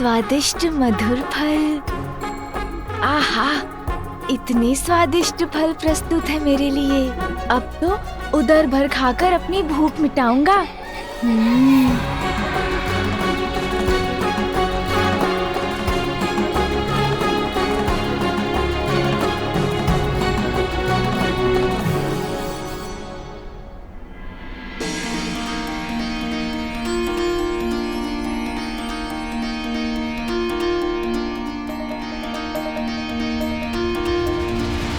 स्वादिष्ट मधुर फल। आहा, इतने स्वादिष्ट फल प्रस्तुत है मेरे लिए। अब तो उदर भर खाकर अपनी भूख मिटाऊंगा।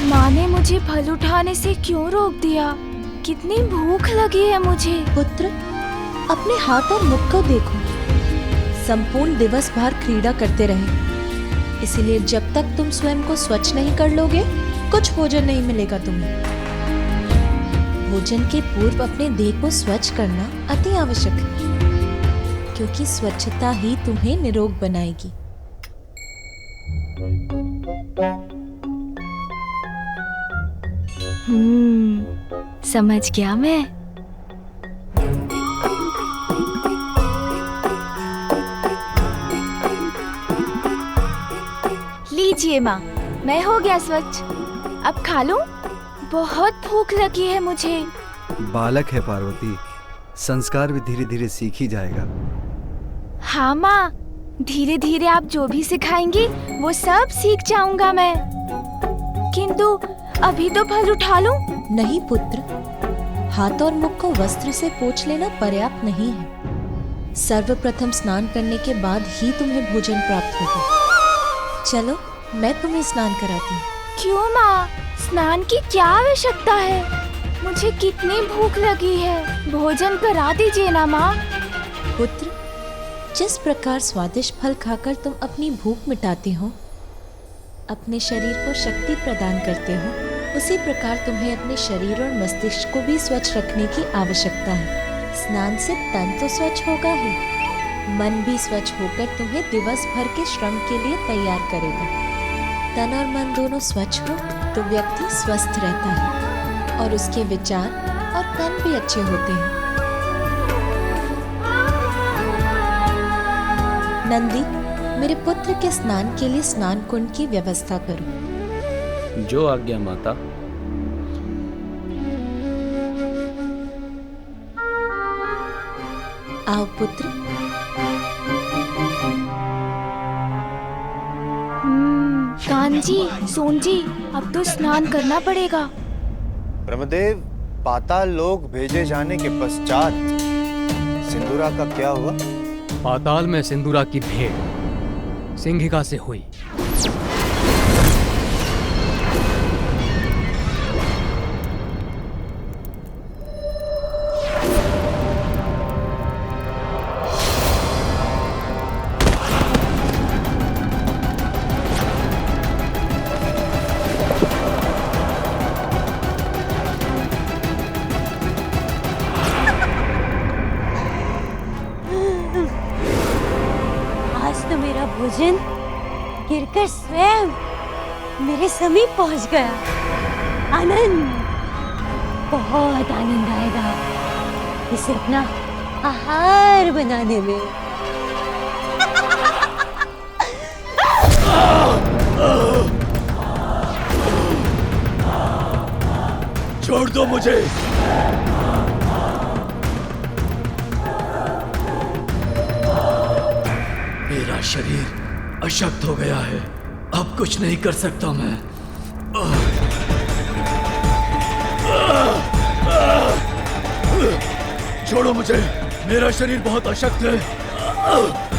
माँ ने मुझे फल उठाने से क्यों रोक दिया? कितनी भूख लगी है मुझे। पुत्र, अपने हाथ और मुख को देखो। संपूर्ण दिवस भर क्रीड़ा करते रहे, इसलिए जब तक तुम स्वयं को स्वच्छ नहीं कर लोगे, कुछ भोजन नहीं मिलेगा तुम्हें। भोजन के पूर्व अपने देह को स्वच्छ करना अति आवश्यक है, क्योंकि स्वच्छता ही तुम्हें निरोग बनाएगी। समझ गया मैं। लीजिए माँ, मैं हो गया स्वच्छ। अब खा लूं? बहुत भूख लगी है मुझे। बालक है पार्वती, संस्कार भी धीरे धीरे सीख ही जाएगा। हाँ माँ, धीरे धीरे आप जो भी सिखाएंगी वो सब सीख जाऊंगा मैं। किंतु अभी तो फल उठा लूं? नहीं पुत्र, हाथ और मुख को वस्त्र से पोंछ लेना पर्याप्त नहीं है। सर्वप्रथम स्नान करने के बाद ही तुम्हें भोजन प्राप्त होगा। चलो, मैं तुम्हें स्नान कराती हूँ। क्यों माँ, स्नान की क्या आवश्यकता है? मुझे कितनी भूख लगी है। भोजन करा दीजिए ना माँ। पुत्र, जिस प्रकार स्वादिष्ट फल खाकर तुम अपनी भूख मिटाते हो, अपने शरीर को शक्ति प्रदान करते हो, उसी प्रकार तुम्हें अपने शरीर और मस्तिष्क को भी स्वच्छ रखने की आवश्यकता है। स्नान से तन तो स्वच्छ होगा ही, मन भी स्वच्छ होकर तुम्हें दिवस भर के श्रम के लिए तैयार करेगा। तन और मन दोनों स्वच्छ हो तो व्यक्ति स्वस्थ रहता है और उसके विचार और कर्म भी अच्छे होते हैं। नंदी, मेरे पुत्र के स्नान के लिए स्नान कुंड की व्यवस्था करो। जो आज्ञा माता। आओ पुत्र। कान्जी, सोनजी, अब तो स्नान करना पड़ेगा। ब्रह्मदेव, पाताल लोक भेजे जाने के पश्चात सिंदूरा का क्या हुआ? पाताल में सिंदूरा की भेंट सिंहिका से हुई। तो मेरा भोजन गिरकर स्वयं मेरे समीप पहुंच गया। आनंद, बहुत आनंद आएगा इसे अपना आहार बनाने में। छोड़ दो मुझे। मेरा शरीर अशक्त हो गया है, अब कुछ नहीं कर सकता मैं। छोड़ो मुझे, मेरा शरीर बहुत अशक्त है,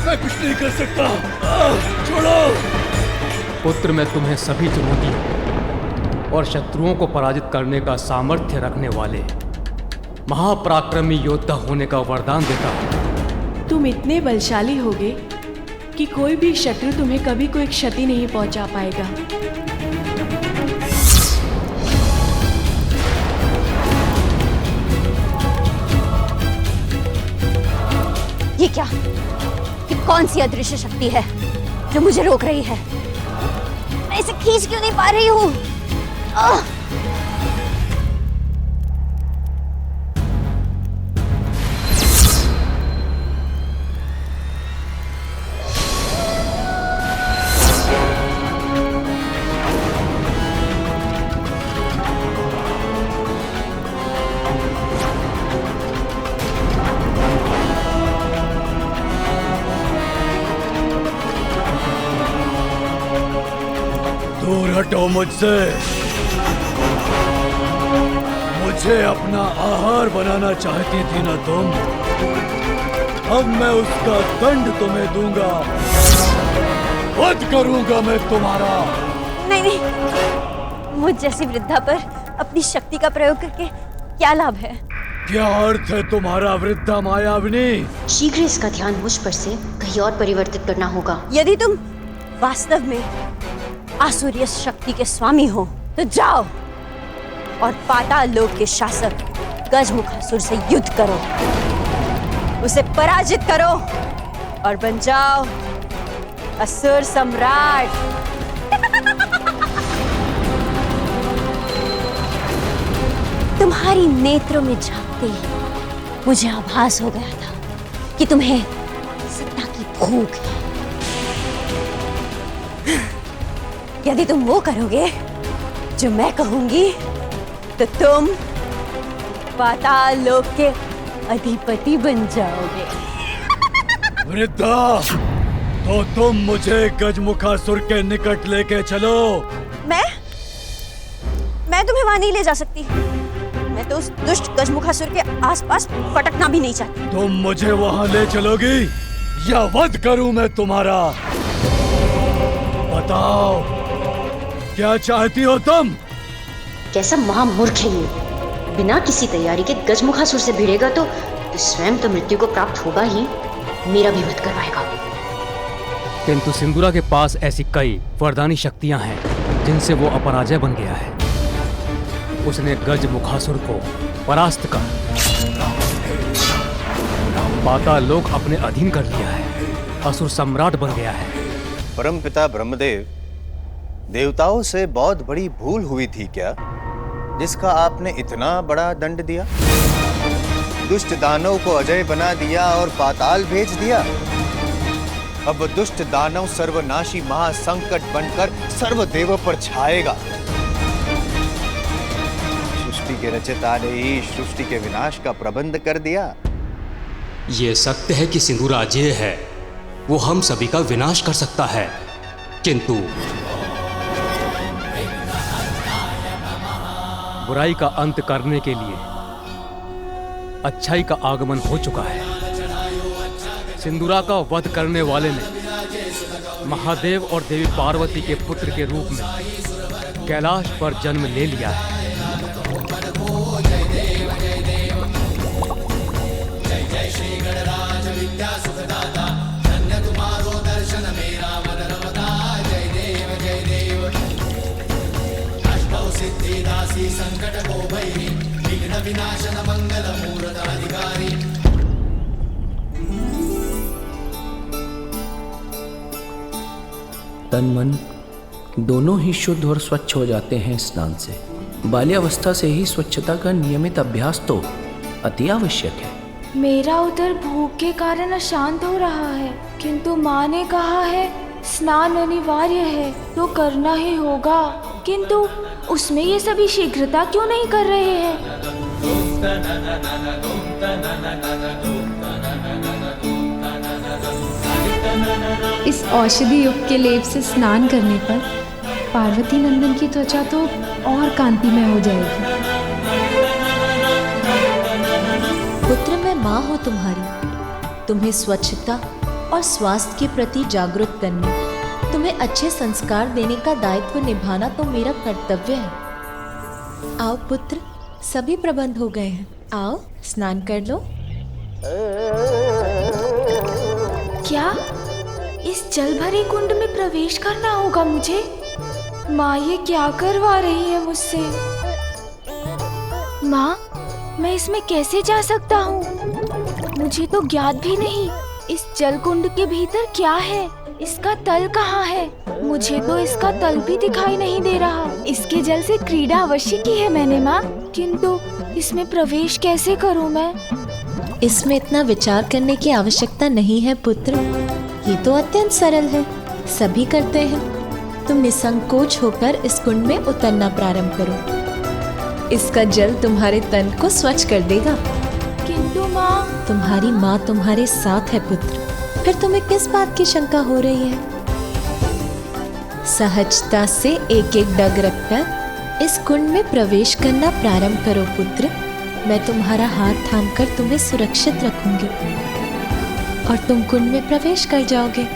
मैं कुछ नहीं कर सकता। छोड़ो। पुत्र, मैं तुम्हें सभी चुनौतियों और शत्रुओं को पराजित करने का सामर्थ्य रखने वाले महापराक्रमी योद्धा होने का वरदान देता हूँ। तुम इतने बलशाली होगे कि कोई भी शत्रु तुम्हें कभी कोई क्षति नहीं पहुंचा पाएगा। ये क्या? ये कौन सी अदृश्य शक्ति है जो मुझे रोक रही है? मैं इसे खींच क्यों नहीं पा रही हूँ? हटो मुझसे। मुझे अपना आहार बनाना चाहती थी ना तुम? अब मैं उसका दंड तुम्हें दूंगा। वध करूंगा मैं तुम्हारा। नहीं नहीं, मुझ जैसी वृद्धा पर अपनी शक्ति का प्रयोग करके क्या लाभ है? क्या अर्थ है तुम्हारा वृद्धा मायाविनी? शीघ्र इसका ध्यान मुझ पर से कहीं और परिवर्तित करना होगा। यदि तुम वास्तव में आसुरीय शक्ति के स्वामी हो तो जाओ और पाताल लोक के शासक गजमुखासुर से युद्ध करो, उसे पराजित करो और बन जाओ असुर सम्राट। तुम्हारी नेत्रों में झांकते ही मुझे आभास हो गया था कि तुम्हें सत्ता की भूख है। यदि तुम वो करोगे जो मैं कहूंगी तो तुम पाताल लोक के अधिपति बन जाओगे। वृद्धा, तो तुम मुझे गजमुखासुर के निकट लेके चलो। मैं तुम्हें वहां नहीं ले जा सकती। मैं तो उस दुष्ट गजमुखासुर के आसपास फटकना भी नहीं चाहती। तुम मुझे वहां ले चलोगी या वध करूं मैं तुम्हारा? बताओ, क्या चाहती हो तुम? कैसा महामूर्ख है ये! बिना किसी तैयारी के गजमुखासुर से भिड़ेगा तो स्वयं तो मृत्यु को प्राप्त होगा ही, मेरा भी वध करवाएगा। किंतु सिंदूरा के पास ऐसी कई वरदानी शक्तियां हैं जिनसे वो अपराजय बन गया है। उसने गजमुखासुर को परास्त कर पाताल लोक अपने अधीन कर लिया है, असुर सम्राट बन गया है। परमपिता ब्रह्मदेव, देवताओं से बहुत बड़ी भूल हुई थी क्या, जिसका आपने इतना बड़ा दंड दिया? दुष्ट दानव को अजय बना दिया और पाताल भेज दिया। अब दुष्ट दानव सर्वनाशी महासंकट बनकर सर्वदेवों पर छाएगा। सृष्टि के रचयिता ने ही सृष्टि के विनाश का प्रबंध कर दिया। ये सत्य है कि सिंदूर अजेय है, वो हम सभी का विनाश कर सकता है, किंतु बुराई का अंत करने के लिए अच्छाई का आगमन हो चुका है। सिंदूरा का वध करने वाले ने महादेव और देवी पार्वती के पुत्र के रूप में कैलाश पर जन्म ले लिया है। तन मन दोनों ही शुद्ध और स्वच्छ हो जाते हैं स्नान से। बाल्यावस्था से ही स्वच्छता का नियमित अभ्यास तो अति आवश्यक है। मेरा उधर भूख के कारण अशांत हो रहा है, किंतु माँ ने कहा है स्नान अनिवार्य है तो करना ही होगा, किंतु उसमें ये सभी शीघ्रता क्यों नहीं कर रहे हैं? इस औषधि युक्त के लेप से स्नान करने पर पार्वती नंदन की त्वचा तो और कांतिमय हो जाएगी। पुत्र, मैं माँ हूँ तुम्हारी। तुम्हें स्वच्छता और स्वास्थ्य के प्रति जागरूक करने, तुम्हें अच्छे संस्कार देने का दायित्व निभाना तो मेरा कर्तव्य है। आओ पुत्र, सभी प्रबंध हो गए हैं, आओ स्नान कर लो। क्या इस जल भरे कुंड में प्रवेश करना होगा मुझे? माँ ये क्या करवा रही है मुझसे? माँ, मैं इसमें कैसे जा सकता हूँ? मुझे तो ज्ञात भी नहीं इस जल कुंड के भीतर क्या है, इसका तल कहाँ है? मुझे तो इसका तल भी दिखाई नहीं दे रहा। इसके जल से क्रीड़ा अवश्य की है मैंने माँ, किंतु इसमें प्रवेश कैसे करूँ मैं? इसमें इतना विचार करने की आवश्यकता नहीं है पुत्र, ये तो अत्यंत सरल है, सभी करते हैं। तुम निसंकोच होकर इस कुंड में उतरना प्रारंभ करो। इसका जल तुम्हारे तन को स्वच्छ कर देगा। किंतु माँ, तुम्हारी माँ तुम्हारे साथ है पुत्र, फिर तुम्हें किस बात की शंका हो रही है? सहजता से एक एक डग रखकर इस कुंड में प्रवेश करना प्रारंभ करो पुत्र। मैं तुम्हारा हाथ थामकर तुम्हें सुरक्षित रखूंगी और तुम कुंड में प्रवेश कर जाओगे।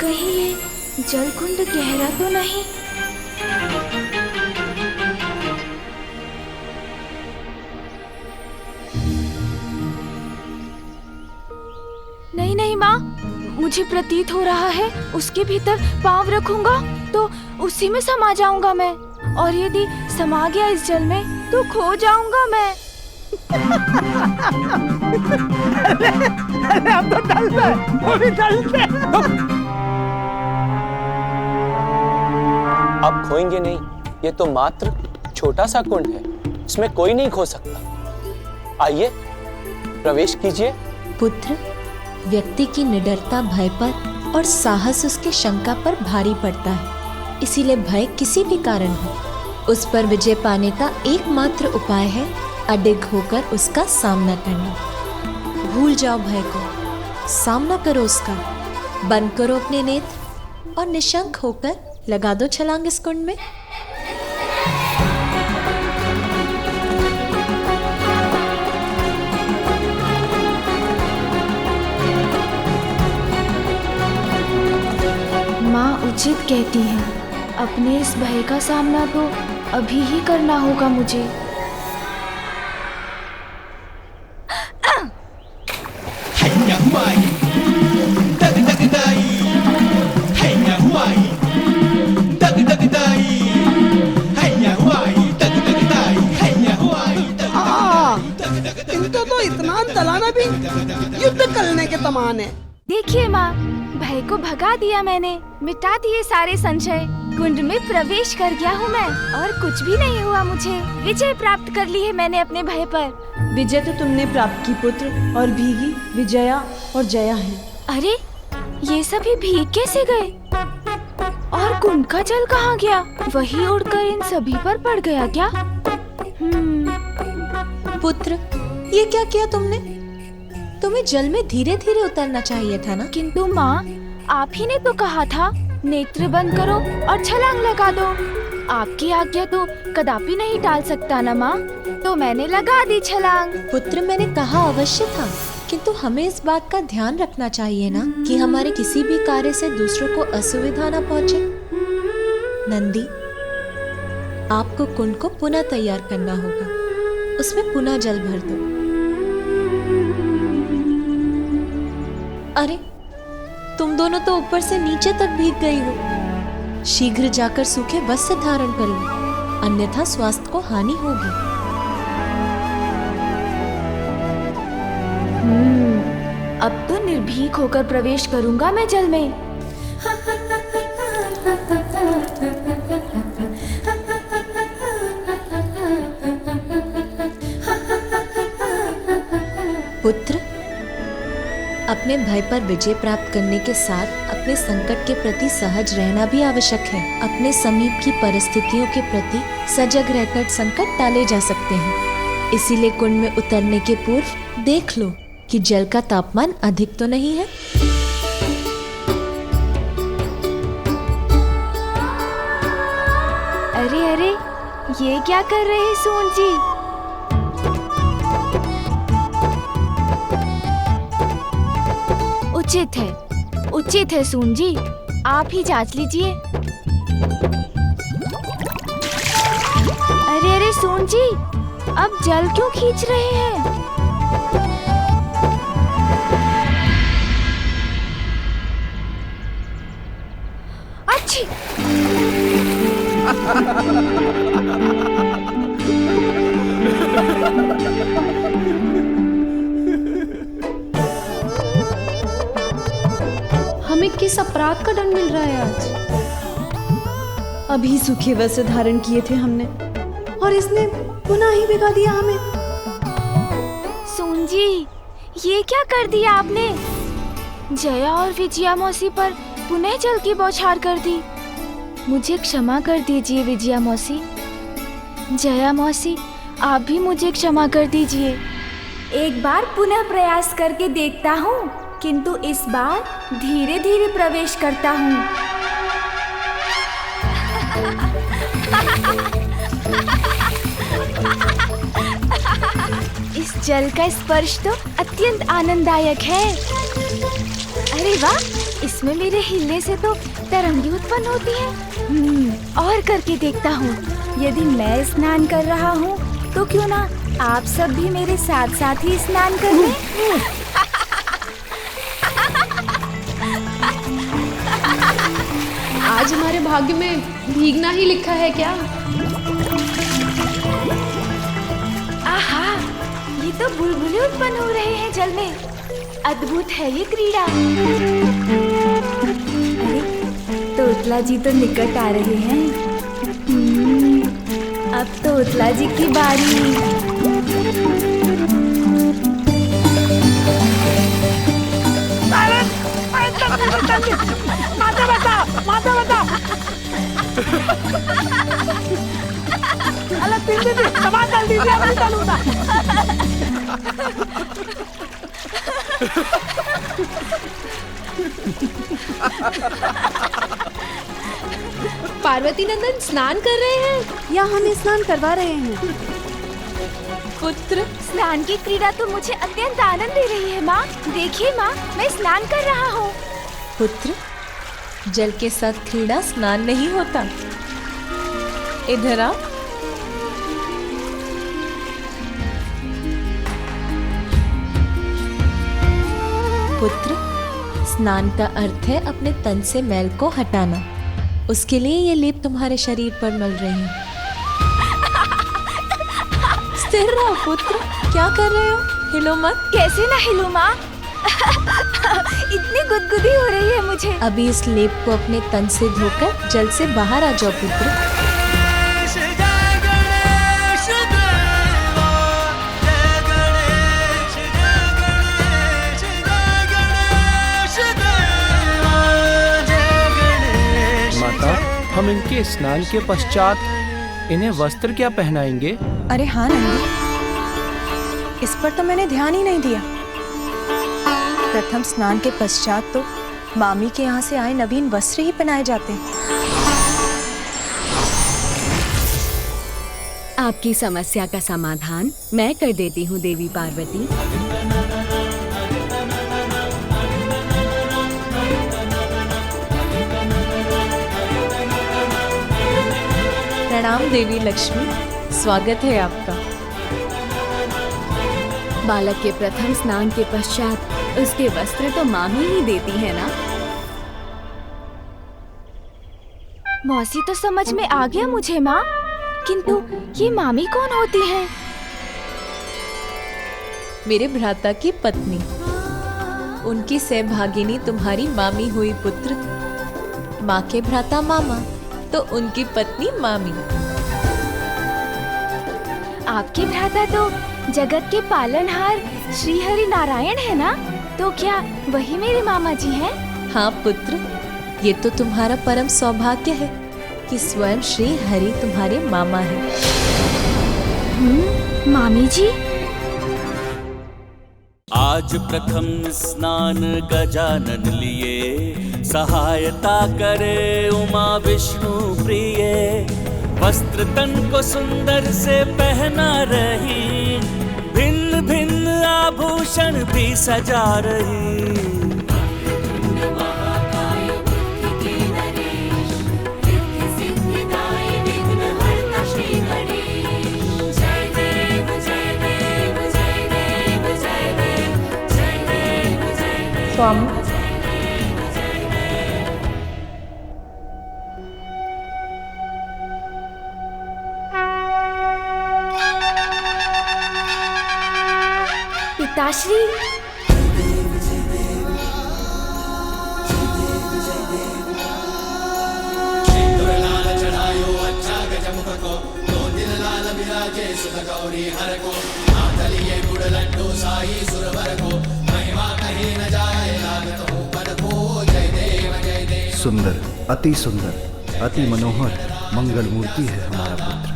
कहीं ये जलकुंड गहरा तो नहीं? नहीं नहीं माँ, मुझे प्रतीत हो रहा है उसके भीतर पाँव रखूंगा तो उसी में समा जाऊंगा मैं, और यदि समा गया इस जल में तो खो जाऊंगा मैं। अब तो आप खोएंगे नहीं, ये तो मात्र छोटा सा कुंड है, इसमें कोई नहीं खो सकता। आइए प्रवेश कीजिए। पुत्र, व्यक्ति की निडरता भय पर और साहस उसके शंका पर भारी पड़ता है, इसीलिए भय किसी भी कारण हो, उस पर विजय पाने का एकमात्र उपाय है अडिग होकर उसका सामना करना। भूल जाओ भय को, सामना करो उसका, बंद करो अपने नेत्र और निशंक होकर लगा दो छलांग इस कुंड में। माँ उचित कहती हैं, अपने इस भय का सामना तो अभी ही करना होगा मुझे। इनको तो इतना दलाना भी युद्ध करने के तमान है। देखिए माँ, भय को भगा दिया मैंने, मिटा दिए सारे संशय, कुंड में प्रवेश कर गया हूँ मैं, और कुछ भी नहीं हुआ मुझे। विजय प्राप्त कर ली है मैंने अपने भय पर। विजय तो तुमने प्राप्त की पुत्र, और भीगी विजया और जया है। अरे ये सभी भीग कैसे गए? और कुंड का जल कहाँ गया? वही उड़कर इन सभी पर पड़ गया क्या? पुत्र, ये क्या किया तुमने? तुम्हें जल में धीरे धीरे उतरना चाहिए था ना। किंतु माँ, आप ही ने तो कहा था नेत्र बंद करो और छलांग लगा दो। आपकी आज्ञा तो कदापि नहीं टाल सकता ना माँ, तो मैंने लगा दी छलांग। पुत्र, मैंने कहा अवश्य था, किंतु हमें इस बात का ध्यान रखना चाहिए ना कि हमारे किसी भी कार्य से दूसरों को असुविधा न पहुँचे। नंदी, आपको कुंड को पुनः तैयार करना होगा, उसमें पुनः जल भर दो। अरे, तुम दोनों तो ऊपर से नीचे तक भीग गई हो। शीघ्र जाकर सूखे वस्त्र धारण कर लो, अन्यथा स्वास्थ्य को हानि होगी। अब तो निर्भीक होकर प्रवेश करूंगा मैं जल में। पुत्र, अपने भय पर विजय प्राप्त करने के साथ अपने संकट के प्रति सहज रहना भी आवश्यक है। अपने समीप की परिस्थितियों के प्रति सजग रहकर संकट टाले जा सकते हैं। इसीलिए कुंड में उतरने के पूर्व देख लो कि जल का तापमान अधिक तो नहीं है। अरे अरे, ये क्या कर रहे हैं सून जी? उचित है सून जी, आप ही जांच लीजिए। अरे अरे सून जी, अब जल क्यों खींच रहे हैं? अच्छी हमें किस अपराध का दंड मिल रहा है आज? अभी सूखे वस्त्र धारण किए थे हमने, और इसने पुनः ही भिगा दिया हमें। सून जी, ये क्या कर दिया आपने? जया और विजया मौसी पर पुनः जल की बौछार कर दी। मुझे क्षमा कर दीजिए विजया मौसी। जया मौसी, आप भी मुझे क्षमा कर दीजिए। एक बार पुनः प्रयास करके देखता हूँ, किंतु इस बार धीरे धीरे प्रवेश करता हूँ। इस जल का स्पर्श तो अत्यंत आनंददायक है। अरे वाह, इसमें मेरे हिलने से तो तरंगे उत्पन्न होती हैं। और करके देखता हूँ। यदि मैं स्नान कर रहा हूँ तो क्यों ना आप सब भी मेरे साथ साथ ही स्नान कर लें। आज हमारे भाग्य में भीगना ही लिखा है क्या? आहा, ये तो बुलबुले उत्पन्न हो रहे हैं जल में। अद्भुत है ये क्रीड़ा। अरे, तोतला जी तो निकट आ रहे हैं। अब तोतला जी की बारी। माता बता, माता बता। अरे दीदी, सामान डाल दीजिए, मैं डालूंगा। पार्वती नंदन स्नान कर रहे हैं या हमें स्नान करवा रहे हैं? पुत्र, स्नान की क्रीड़ा तो मुझे अत्यंत आनंद दे रही है माँ। देखिए माँ, मैं स्नान कर रहा हूँ। पुत्र, जल के साथ क्रीड़ा स्नान नहीं होता। इधर आओ। पुत्र, स्नान का अर्थ है अपने तन से मैल को हटाना। उसके लिए ये लेप तुम्हारे शरीर पर मल रही हूँ। स्थिर रहो पुत्र, क्या कर रहे हो? हिलो मत। कैसे ना हिलूं माँ? इतनी गुदगुदी हो रही है मुझे। अभी इस लेप को अपने तन से धोकर जल से बाहर आ जाओ पुत्र। माता, हम इनके स्नान के पश्चात इन्हें वस्त्र क्या पहनाएंगे? अरे हाँ नंदी, इस पर तो मैंने ध्यान ही नहीं दिया। प्रथम स्नान के पश्चात तो मामी के यहाँ से आए नवीन वस्त्र ही पहनाए जाते हैं। आपकी समस्या का समाधान मैं कर देती हूँ देवी पार्वती। प्रणाम देवी लक्ष्मी, स्वागत है आपका। बालक के प्रथम स्नान के पश्चात उसके वस्त्र तो मामी ही देती है ना? मौसी तो समझ में आ गया मुझे माँ, किंतु ये मामी कौन होती हैं? मेरे भ्राता की पत्नी, उनकी सहभागिनी तुम्हारी मामी हुई पुत्र। माँ के भ्राता मामा, तो उनकी पत्नी मामी। आपके भ्राता तो जगत के पालनहार श्री हरि नारायण है ना? तो क्या वही मेरे मामा जी हैं? हाँ पुत्र, ये तो तुम्हारा परम सौभाग्य है कि स्वयं श्री हरि तुम्हारे मामा हैं। मामी जी? आज प्रथम स्नान गजानन लिए, सहायता करे उमा विष्णु प्रिय। वस्त्र तन को सुंदर से पहना रही, भिन्न भिन्न आभूषण भी सजा रही। स्वामी, पिताश्री, सुंदर, अति सुंदर, अति मनोहर मंगल मूर्ति है हमारा पुत्र।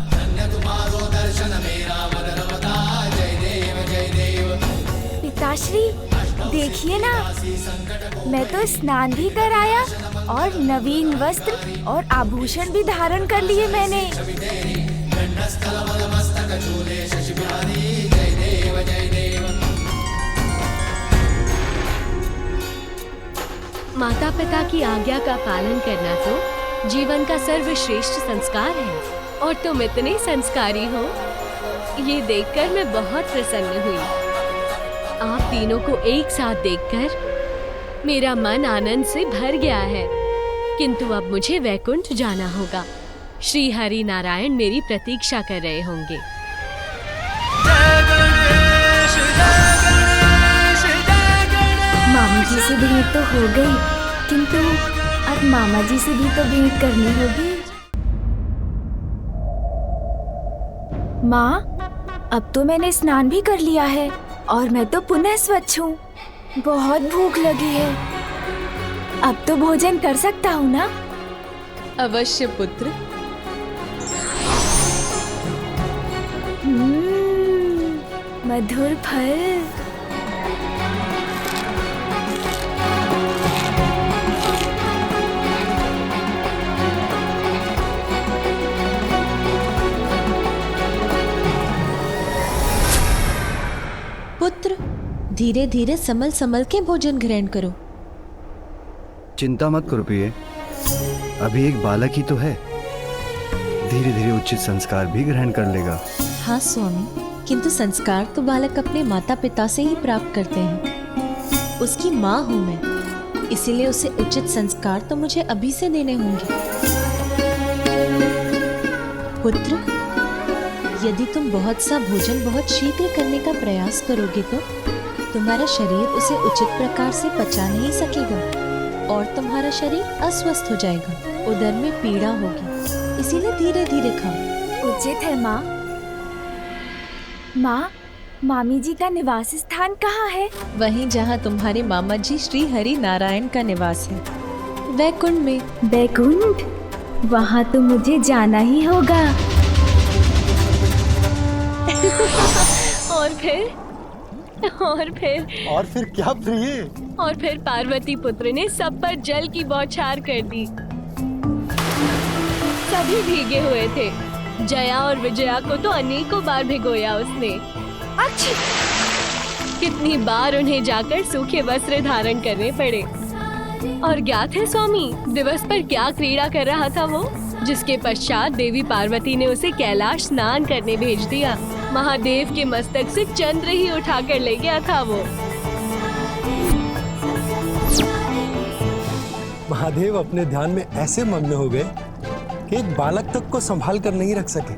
मामाश्री, देखिए ना, मैं तो स्नान भी कराया और नवीन वस्त्र और आभूषण भी धारण कर लिए मैंने। माता पिता की आज्ञा का पालन करना तो जीवन का सर्वश्रेष्ठ संस्कार है और तुम इतने संस्कारी हो, ये देखकर मैं बहुत प्रसन्न हुई। आप तीनों को एक साथ देखकर मेरा मन आनंद से भर गया है। किंतु अब मुझे वैकुंठ जाना होगा। श्री हरि नारायण मेरी प्रतीक्षा कर रहे होंगे। मामी जी से भेंट तो हो गई, किंतु अब मामा जी से भी तो भेंट करनी होगी। माँ, अब तो मैंने स्नान भी कर लिया है और मैं तो पुनः स्वच्छ हूँ। बहुत भूख लगी है, अब तो भोजन कर सकता हूँ ना? अवश्य पुत्र। मधुर फल। पुत्र, धीरे धीरे संभल संभल के भोजन ग्रहण करो। चिंता मत करो प्रिय, अभी एक बालक ही तो है, धीरे धीरे उचित संस्कार भी ग्रहण कर लेगा। हाँ स्वामी, किंतु संस्कार तो बालक अपने माता पिता से ही प्राप्त करते हैं। उसकी माँ हूँ मैं, इसीलिए उसे उचित संस्कार तो मुझे अभी से देने होंगे। पुत्र, यदि तुम बहुत सा भोजन बहुत शीघ्र करने का प्रयास करोगे तो तुम्हारा शरीर उसे उचित प्रकार से पचा नहीं सकेगा और तुम्हारा शरीर अस्वस्थ हो जाएगा, उदर में पीड़ा होगी। इसीलिए धीरे धीरे खाओ। उचित है माँ। माँ, मामी जी का निवास स्थान कहाँ है? वहीं जहाँ तुम्हारे मामा जी श्री हरि नारायण का निवास है, वैकुंठ में। वैकुंठ? वहाँ तो मुझे जाना ही होगा। और फिर क्या प्रिय? और फिर पार्वती पुत्र ने सब पर जल की बौछार कर दी। सभी भीगे हुए थे। जया और विजया को तो अनेकों बार भिगोया उसने। अच्छी! कितनी बार उन्हें जाकर सूखे वस्त्र धारण करने पड़े। और ज्ञात है स्वामी, दिवस पर क्या क्रीड़ा कर रहा था वो, जिसके पश्चात देवी पार्वती ने उसे कैलाश स्नान करने भेज दिया। महादेव के मस्तक से चंद्र ही उठा कर ले गया था वो। महादेव अपने ध्यान में ऐसे मग्न हो गए कि एक बालक तक को संभाल कर नहीं रख सके।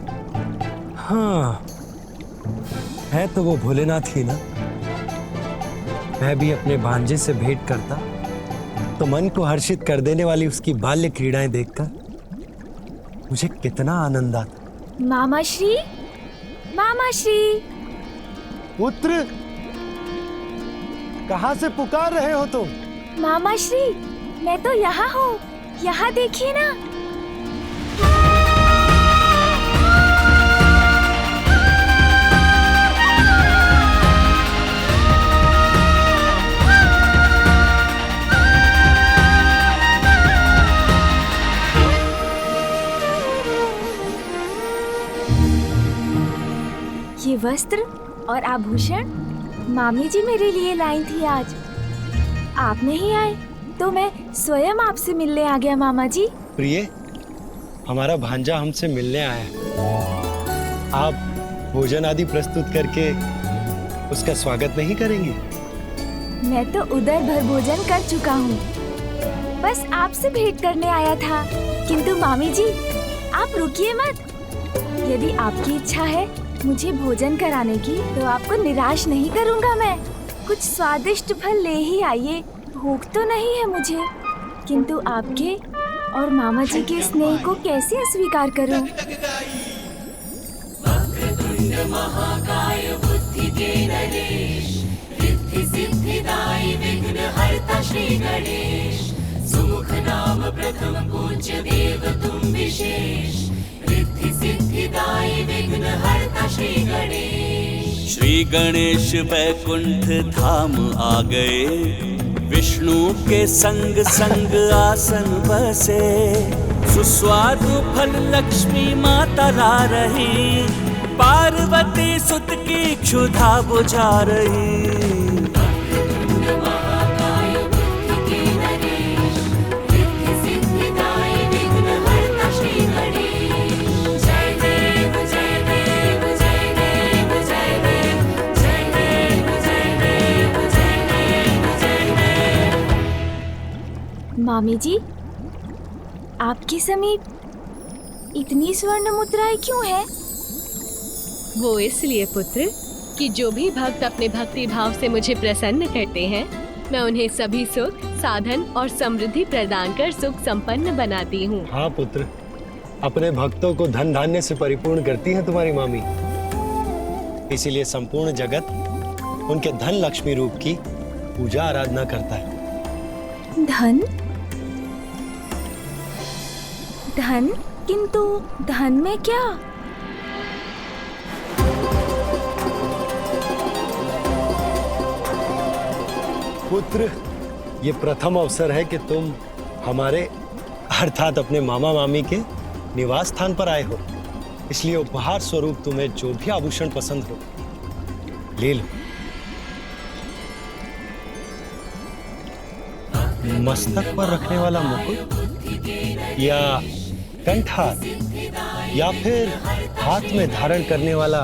हाँ, है तो वो भोलेनाथ ही ना। मैं भी अपने भांजे से भेंट करता तो मन को हर्षित कर देने वाली उसकी बाल्य क्रीड़ाएं देखकर मुझे कितना आनंद आता। मामा श्री, मामा श्री। पुत्र, कहाँ से पुकार रहे हो तुम? मामा श्री, मैं तो यहाँ हूँ, यहाँ देखिए ना। ये वस्त्र और आभूषण मामी जी मेरे लिए लाई थी आज। आप नहीं आए तो मैं स्वयं आपसे मिलने आ गया मामा जी। प्रिय, हमारा भांजा हमसे मिलने आया है। आप भोजन आदि प्रस्तुत करके उसका स्वागत नहीं करेंगी? मैं तो उदर भर भोजन कर चुका हूँ, बस आपसे भेंट करने आया था। किंतु मामी जी, आप रुकिए मत। यदि आपकी इच्छा है मुझे भोजन कराने की तो आपको निराश नहीं करूँगा मैं। कुछ स्वादिष्ट फल ले ही आइए, भूख तो नहीं है मुझे, किंतु आपके और मामा जी के स्नेह को कैसे अस्वीकार करूं? महाकाय बुद्धि के नरेश, रिद्धि सिद्धिदायी विघ्नहर्ता श्री गणेश, सुमुख नाम प्रथम पूज्य देव तुम विशेष, रिद्धि सिद्धिदायी विघ्नहर्ता श्री गणेश। श्री श्री गणेश वैकुंठ धाम आ गए, विष्णु के संग संग आसन बसे। सुस्वादु फल लक्ष्मी माता ला रही, पार्वती सुत की क्षुधा बुझा रही। मामी जी, आपके समीप इतनी स्वर्ण मुद्राएं क्यों है? वो इसलिए पुत्र कि जो भी भक्त अपने भक्ति भाव से मुझे प्रसन्न करते हैं, मैं उन्हें सभी सुख, साधन और समृद्धि प्रदान कर सुख संपन्न बनाती हूँ। हाँ पुत्र, अपने भक्तों को धन धान्य से परिपूर्ण करती है तुम्हारी मामी। इसीलिए संपूर्ण जगत उनके धन लक्ष्मी रूप की पूजा आराधना करता है। धन? धन? किंतु धन में क्या? पुत्र, ये प्रथम अवसर है कि तुम हमारे अर्थात अपने मामा मामी के निवास स्थान पर आए हो, इसलिए उपहार स्वरूप तुम्हें जो भी आभूषण पसंद हो ले लो। मस्तक पर रखने वाला मुकुट या कंठहार या फिर हाथ में धारण करने वाला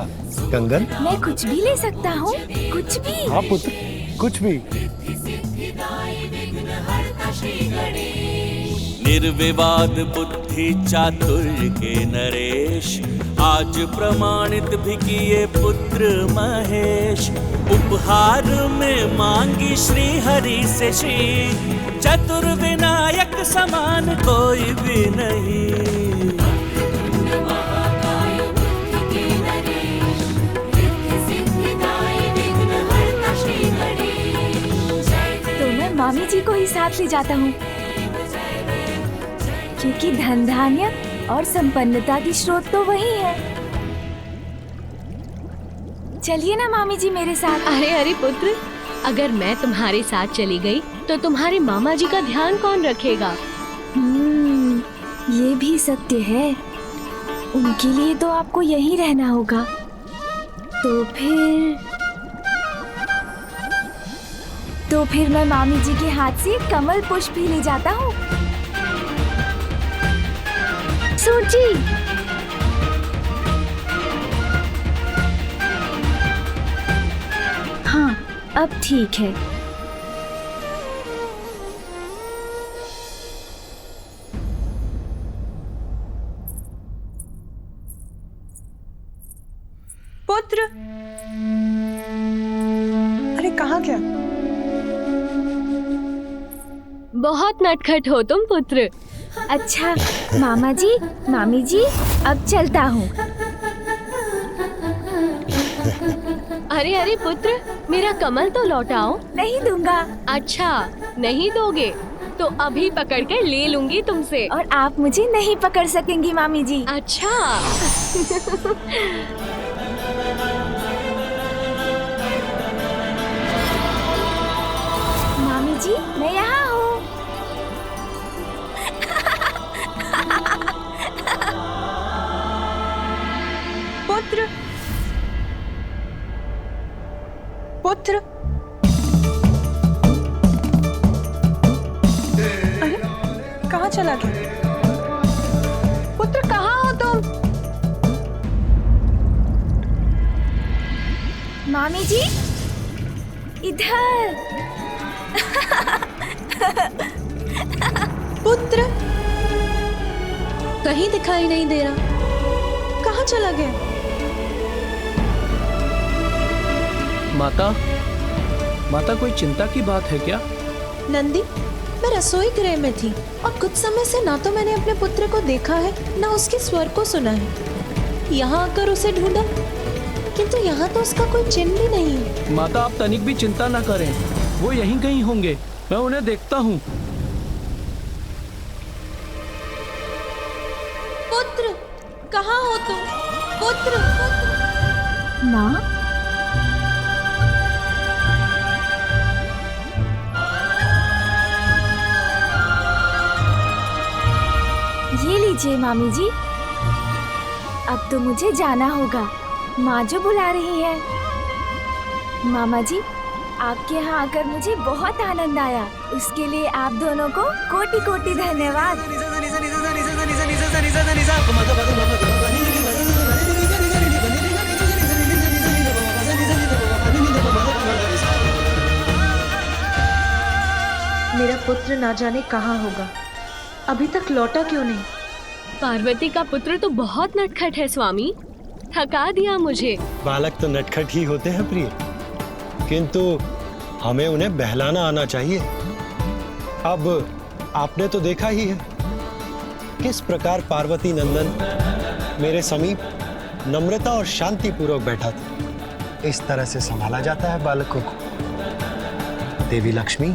कंगन? मैं कुछ भी ले सकता हूँ, कुछ भी। हाँ पुत्र, कुछ भी। निर्विवाद बुद्धि चातुर्य के नरेश, आज प्रमाणित भी किए पुत्र महेश। उपहार में मांगी श्री हरि से श्री, चतुर्विनायक समान कोई भी नहीं। तो मैं मामी जी को ही साथ ले जाता हूँ, क्योंकि धन धान्य और संपन्नता की स्रोत तो वही है। चलिए ना मामी जी मेरे साथ। अरे अरे पुत्र, अगर मैं तुम्हारे साथ चली गई तो तुम्हारे मामा जी का ध्यान कौन रखेगा? ये भी सत्य है। उनके लिए तो आपको यहीं रहना होगा। तो फिर मैं मामी जी के हाथ से कमल पुष्प भी ले जाता हूँ। सूची। हाँ, अब ठीक है। पुत्र, अरे कहाँ गया? बहुत नटखट हो तुम पुत्र। अच्छा मामा जी, मामी जी, अब चलता हूँ। अरे अरे पुत्र, मेरा कमल तो लौटाओ। नहीं दूंगा। अच्छा, नहीं दोगे तो अभी पकड़ कर ले लूंगी तुमसे। और आप मुझे नहीं पकड़ सकेंगी मामी जी। अच्छा। मामी जी, मैं यहाँ हूँ। पुत्र, पुत्र, अरे कहाँ चला गया? पुत्र, कहाँ हो तुम? मामी जी, इधर। पुत्र, कहीं दिखाई नहीं दे रहा। कहाँ चला गया? माता कोई चिंता की बात है क्या? नंदी, मैं रसोई गृह में थी और कुछ समय से ना तो मैंने अपने पुत्र को देखा है ना उसके स्वर को सुना है। यहाँ आकर उसे ढूंढा, किंतु यहाँ तो उसका कोई चिन्ह भी नहीं है। माता, आप तनिक भी चिंता न करें, वो यहीं कहीं होंगे। मैं उन्हें देखता हूँ। पुत्र, कहाँ हो तुम? पुत्र, माँ, लीजिए मामी जी। अब तो मुझे जाना होगा, माँ जो बुला रही है। मामा जी, आपके यहाँ आकर मुझे बहुत आनंद आया। उसके लिए आप दोनों को कोटि कोटि धन्यवाद। मेरा पुत्र ना जाने कहाँ होगा, अभी तक लौटा क्यों नहीं? पार्वती का पुत्र तो बहुत नटखट है स्वामी, थका दिया मुझे। बालक तो नटखट ही होते हैं प्रिय, किंतु हमें उन्हें बहलाना आना चाहिए। अब आपने तो देखा ही है किस प्रकार पार्वती नंदन मेरे समीप नम्रता और शांति पूर्वक बैठा था। इस तरह से संभाला जाता है बालकों को। देवी लक्ष्मी,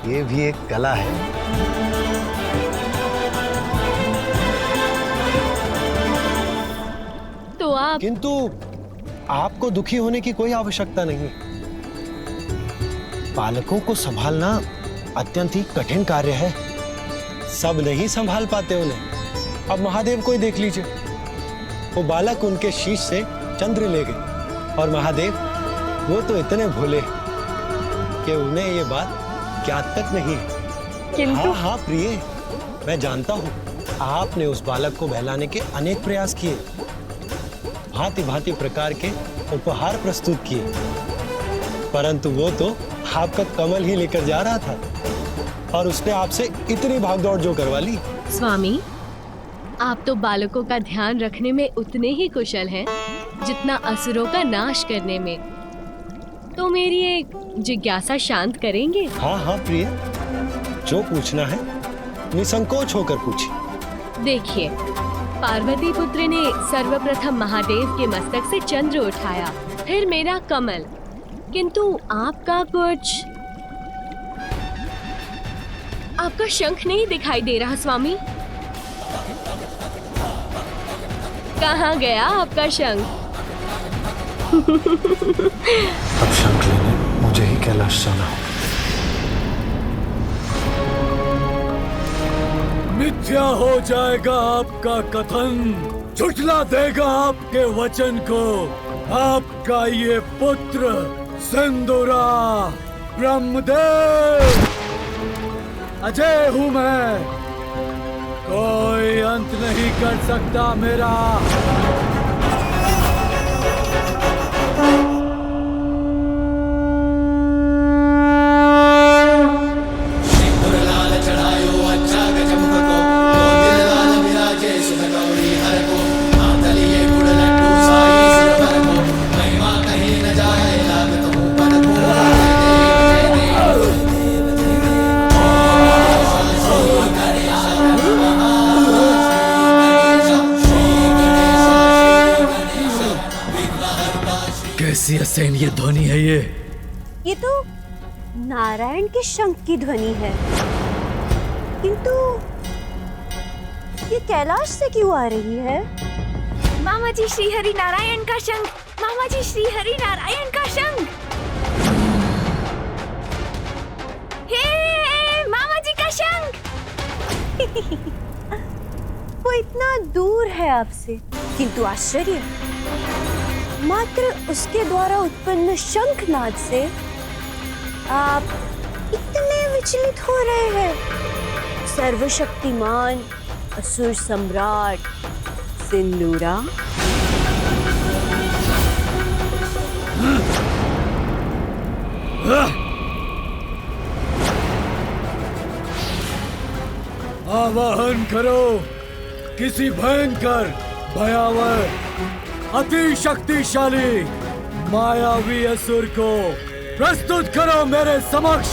ये भी एक कला है। तो आप किंतु आपको दुखी होने की कोई आवश्यकता नहीं। बालकों को संभालना अत्यंत ही कठिन कार्य है, सब नहीं संभाल पाते उन्हें। अब महादेव को ही देख लीजिए, वो बालक उनके शीश से चंद्र ले गए, और महादेव वो तो इतने भोले कि उन्हें ये बात ज्ञात तक नहीं। किंतु हाँ प्रिय, मैं जानता हूँ आपने उस बालक को बहलाने के अनेक प्रयास किए, भांति भांति प्रकार के उपहार प्रस्तुत किए, परंतु वो तो आपका कमल ही लेकर जा रहा था और उसने आपसे इतनी भागदौड़ जो करवा ली। स्वामी, आप तो बालकों का ध्यान रखने में उतने ही कुशल हैं जितना असुरों का नाश करने में। तो मेरी एक जिज्ञासा शांत करेंगे? हाँ हाँ प्रिय, जो पूछना है निसंकोच होकर पूछिए। देखिए, पार्वती पुत्र ने सर्वप्रथम महादेव के मस्तक से चंद्र उठाया, फिर मेरा कमल, किंतु आपका शंख नहीं दिखाई दे रहा स्वामी। कहाँ गया आपका शंख? अब शंख लेने मुझे ही कैलाश जाना होगा। मिथ्या हो जाएगा आपका कथन, झुठला देगा आपके वचन को। आपका ये पुत्र सिंदूरा ब्रह्मदेव, अजय हूं मैं, कोई अंत नहीं कर सकता मेरा। कैसी असहनीय ध्वनि है ये तो नारायण के शंख की ध्वनि है, किंतु ये कैलाश से क्यों आ रही है? मामा जी, श्री हरि नारायण का शंख। मामा जी, श्री हरि नारायण का शंख। हे मामा जी का शंख। वो इतना दूर है आपसे, किंतु आश्चर्य, मात्र उसके द्वारा उत्पन्न शंखनाद से आप इतने विचलित हो रहे हैं। सर्वशक्तिमान असुर सम्राट सिंदूरा, आवाहन करो किसी भयंकर, भयावह, अति शक्तिशाली मायावी असुर को प्रस्तुत करो मेरे समक्ष,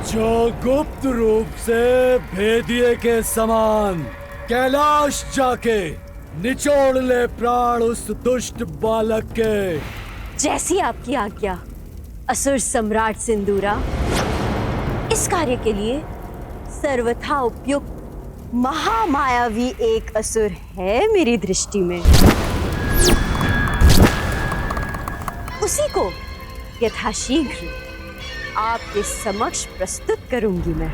जो गुप्त रूप से भेदिए के समान कैलाश जाके निचोड़ ले प्राण उस दुष्ट बालक के। जैसी आपकी आज्ञा असुर सम्राट सिंदूरा। इस कार्य के लिए सर्वथा उपयुक्त महामायावी एक असुर है मेरी दृष्टि में, उसी को यथाशीघ्र आपके समक्ष प्रस्तुत करूंगी मैं।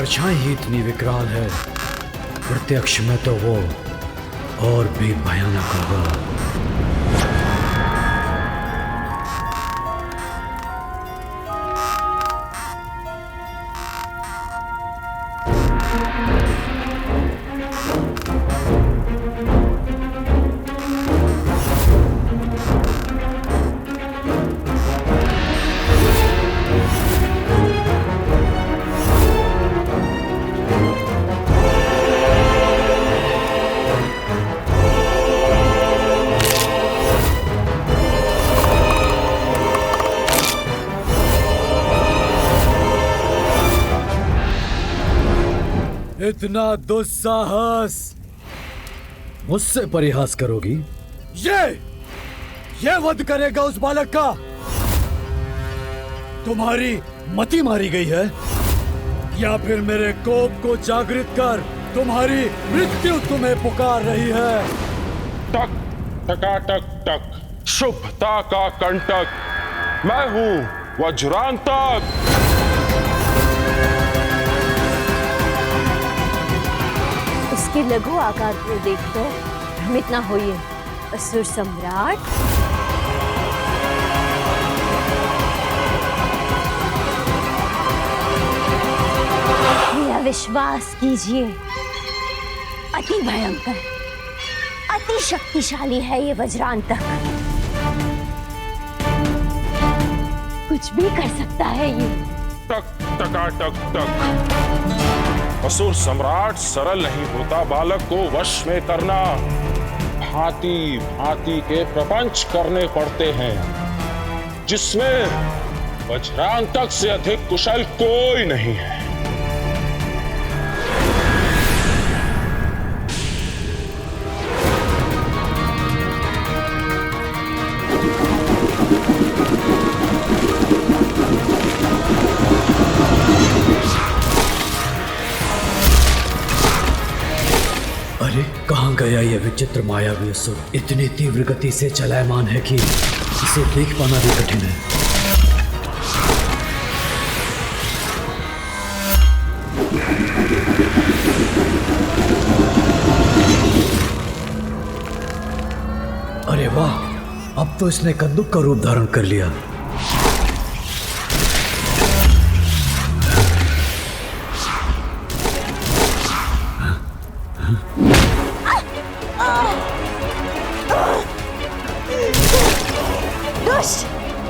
परछाई ही इतनी विकराल है, प्रत्यक्ष में तो वो और भी भयानक होगा। इतना दुस्साहस मुझसे परिहास करोगी? ये वध करेगा उस बालक का? तुम्हारी मति मारी गई है, या फिर मेरे कोप को जागृत कर तुम्हारी मृत्यु तुम्हें पुकार रही है? टक टकाटक टक, शुभता का कंटक, मैं हूं वज्रांतक। इसके लघु आकार को देखकर भ्रमित न होइए असुर सम्राट। मेरा विश्वास कीजिए, अति भयंकर, अति शक्तिशाली है ये वज्रांतक। कुछ भी कर सकता है ये। टक टकाटक टक, असुर सम्राट सरल नहीं होता बालक को वश में करना। भांति भांति के प्रपंच करने पड़ते हैं, जिसमें वज्रांतक से अधिक कुशल कोई नहीं है। कहाँ गया ये विचित्र मायावी असुर? इतनी तीव्र गति से चलायमान है कि इसे देख पाना भी कठिन है। अरे वाह, अब तो इसने कद्दुक का रूप धारण कर लिया।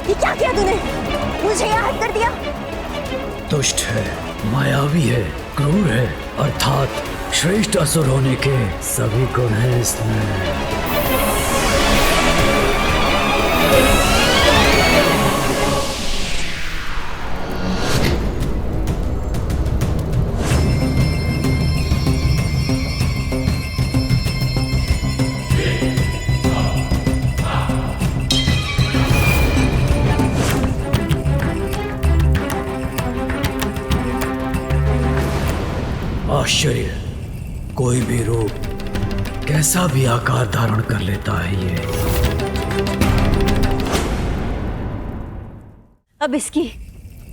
ये क्या किया तूने? मुझे यहाँ हट कर दिया। दुष्ट है, मायावी है, क्रूर है, अर्थात श्रेष्ठ असुर होने के सभी गुण हैं इसमें। आश्चर्य, कोई भी रूप, कैसा भी आकार धारण कर लेता है ये। अब इसकी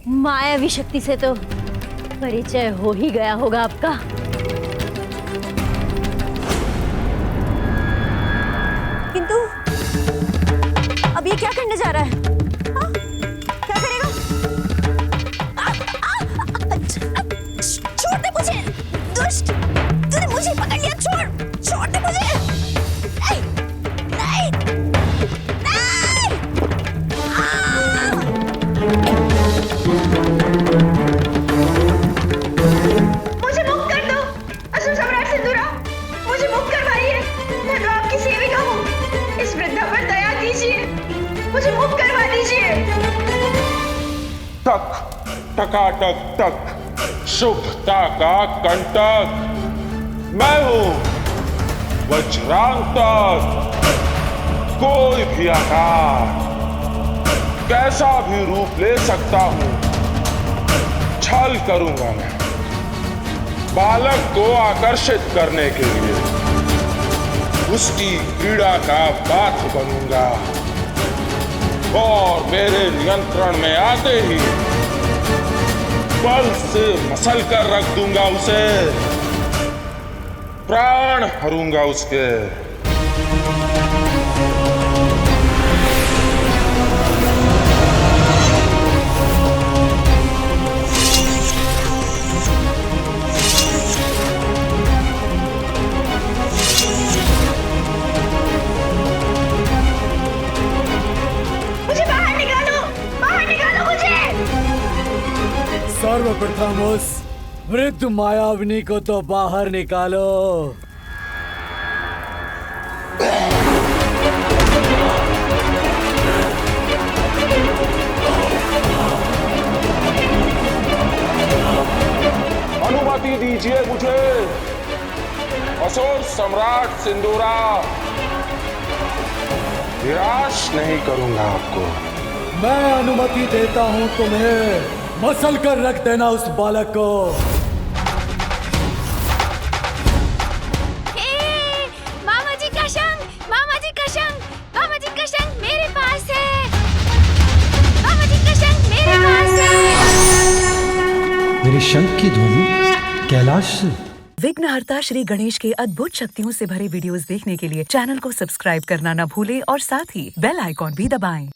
मायावी शक्ति से तो परिचय हो ही गया होगा आपका। किंतु अब ये क्या करने जा रहा है? हाँ? क्या करेगा? छोड़ दे मुझे, दुष्ट! तूने मुझे पकड़ लिया, छोड़ दे मुझे! नहीं, नहीं, नहीं! मुझे मुक्त कर दो, असुर सम्राट सिंदूरा! मुझे मुक्त करवाइए, मैं तो आपकी सेविका हूँ। इस वृद्धा पर दया कीजिए, मुझे मुक्त करवा दीजिए। टक टकाटक टक, शुभता का कंटक, मैं हूं वज्रांतक। कोई भी आकार, कैसा भी रूप ले सकता हूं। छल करूंगा मैं बालक को आकर्षित करने के लिए, उसकी क्रीड़ा का पात्र बनूंगा और मेरे नियंत्रण में आते ही बल से मसल कर रख दूंगा उसे, प्राण हरूंगा उसके। सर्वप्रथम उस वृद्ध मायाविनी को तो बाहर निकालो। अनुमति दीजिए मुझे, असुर सम्राट सिंदूरा, निराश नहीं करूंगा आपको। मैं अनुमति देता हूं तुम्हें, मसल कर रख देना उस बालक को। मामा जी का शंख, मामा जी का शंख, मामा जी का शंख मेरे पास है, मामा जी का शंख मेरे पास है। मेरे शंख की ध्वनि कैलाश से। विघ्नहर्ता श्री गणेश के अद्भुत शक्तियों से भरे वीडियोस देखने के लिए चैनल को सब्सक्राइब करना न भूलें और साथ ही बेल आइकॉन भी दबाएं।